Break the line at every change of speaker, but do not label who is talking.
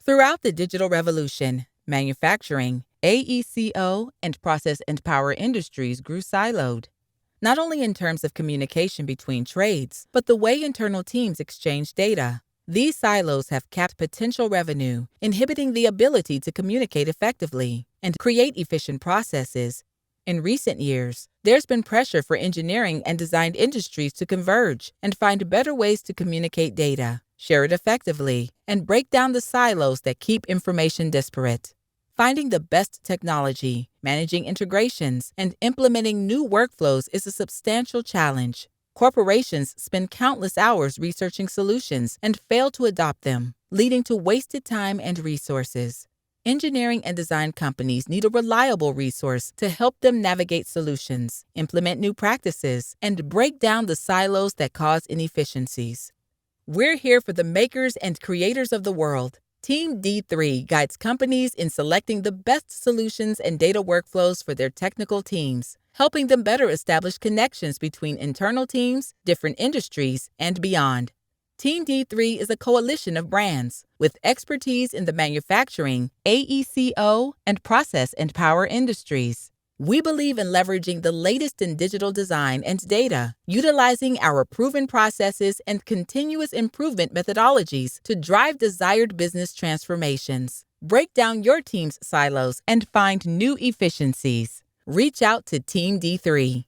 Throughout the digital revolution, manufacturing, AECO, and process and power industries grew siloed, not only in terms of communication between trades, but the way internal teams exchange data. These silos have capped potential revenue, inhibiting the ability to communicate effectively and create efficient processes. In recent years, there's been pressure for engineering and design industries to converge and find better ways to communicate data, share it effectively, and break down the silos that keep information disparate. Finding the best technology, managing integrations, and implementing new workflows is a substantial challenge. Corporations spend countless hours researching solutions and fail to adopt them, leading to wasted time and resources. Engineering and design companies need a reliable resource to help them navigate solutions, implement new practices, and break down the silos that cause inefficiencies. We're here for the makers and creators of the world. Team D3 guides companies in selecting the best solutions and data workflows for their technical teams, helping them better establish connections between internal teams, different industries, and beyond. Team D3 is a coalition of brands with expertise in the manufacturing, AECO, and process and power industries. We believe in leveraging the latest in digital design and data, utilizing our proven processes and continuous improvement methodologies to drive desired business transformations. Break down your team's silos and find new efficiencies. Reach out to Team D3.